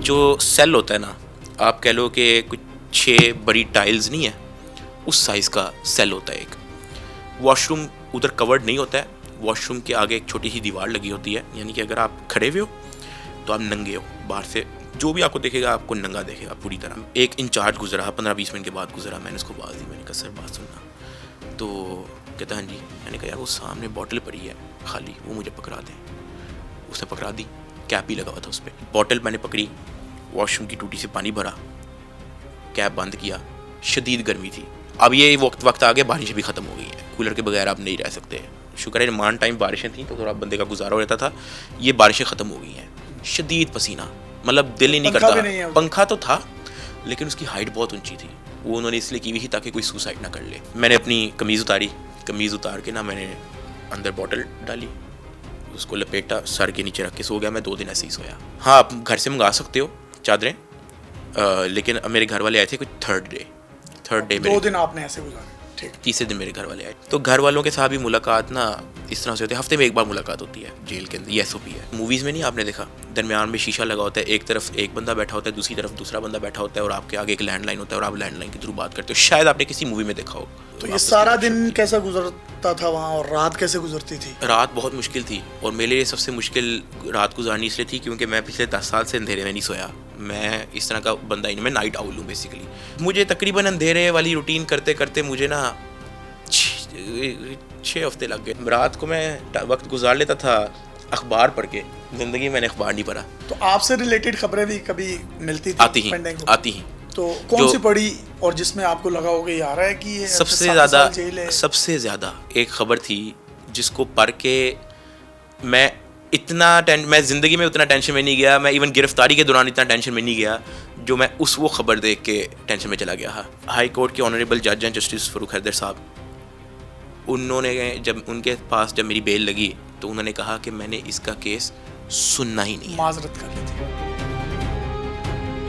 जो सेल होता है ना, आप कह लो कि कुछ 6 बड़ी टाइल्स नहीं है, उस साइज़ का सेल होता है एक। वॉशरूम उधर कवर्ड नहीं होता है, वॉशरूम के आगे एक छोटी सी दीवार लगी होती है, यानी कि अगर आप खड़े हुए हो तो आप नंगे हो, बाहर से जो भी आपको देखेगा आपको नंगा देखेगा पूरी तरह। एक इंचार्ज गुजरा, 15-20 मिनट के बाद गुजरा, मैंने उसको आवाज़ दी, मैंने कहा सर बात सुनना। तो कहता हाँ जी। मैंने कहा यार वो सामने बॉटल पड़ी है खाली, वो मुझे पकड़ा दें। उसने पकड़ा दी, कैप ही लगा हुआ था उस पर। बॉटल मैंने पकड़ी, वॉशरूम की टूटी से पानी भरा, कैप बंद किया। शदीद गर्मी थी। अब ये वक्त आ गया, बारिश भी ख़त्म हो गई है, कूलर के बगैर आप नहीं रह सकते। शुक्र है मान टाइम बारिशें थी तो थोड़ा बंदे का गुजारा हो रहता था। ये बारिशें ख़त्म हो गई हैं, शदीद पसीना, मतलब दिल ही नहीं करता। पंखा तो था लेकिन उसकी हाइट बहुत ऊंची थी, वो उन्होंने इसलिए की हुई थी ताकि कोई सुसाइड ना कर ले। मैंने अपनी कमीज़ उतारी, कमीज़ उतार के ना मैंने अंदर बॉटल डाली, उसको लपेटा, सर के नीचे रख के सो गया। मैं 2 दिन ऐसे ही सोया। हाँ, आप घर से मंगा सकते हो चादरें, लेकिन मेरे घर वाले आए थे कुछ थर्ड डे 2 दिन आपने ऐसे गुजारे, ठीक। तीसरे दिन मेरे घर वाले आए, तो घर वालों के साथ भी मुलाकात ना इस तरह से होती है, हफ्ते में एक बार मुलाकात होती है जेल के अंदर। ये SOP है। मूवीज़ में नहीं आपने देखा, दरमियान में शीशा लगा होता है, एक तरफ एक बंदा बैठा होता है, दूसरी तरफ दूसरा बंदा बैठा होता है, और आपके आगे एक लैंडलाइन होता है और आप लैंडलाइन के थ्रू बात करते हो। शायद आपने किसी मूवी में देखा हो। तो ये सारा दिन कैसा गुजरता था वहाँ, और रात कैसे गुजरती थी? रात बहुत मुश्किल थी, और मेरे लिए सबसे मुश्किल रात गुजारनी इसलिए थी क्योंकि मैं पिछले 10 साल से अंधेरे में नहीं सोया। मैं इस तरह का बंदा ही नहीं, मैं नाइट आउल हूँ बेसिकली। मुझे तकरीबन अंधेरे वाली रूटीन करते करते मुझे ना 6 हफ्ते लग गए। रात को मैं वक्त गुजार लेता था अखबार पढ़ के, ज़िंदगी में मैंने अखबार नहीं पढ़ा। तो आपसे रिलेटेड खबरें भी कभी मिलती थी? आती ही। तो कौन सी पढ़ी और जिसमें आपको लगा होगा ये आ रहा है कि ये सबसे ज़्यादा एक खबर थी जिसको पढ़ के मैं ज़िंदगी में उतना टेंशन में नहीं गया। मैं इवन गिरफ्तारी के दौरान इतना टेंशन में नहीं गया जो मैं वो खबर देख के टेंशन में चला गया। हाई कोर्ट के ऑनरेबल जज हैं जस्टिस फ़ारूक हैदर साहब, उन्होंने जब उनके पास जब मेरी बेल लगी तो उन्होंने कहा कि मैंने इसका केस सुनना ही नहीं है। माजरत कर ली थी।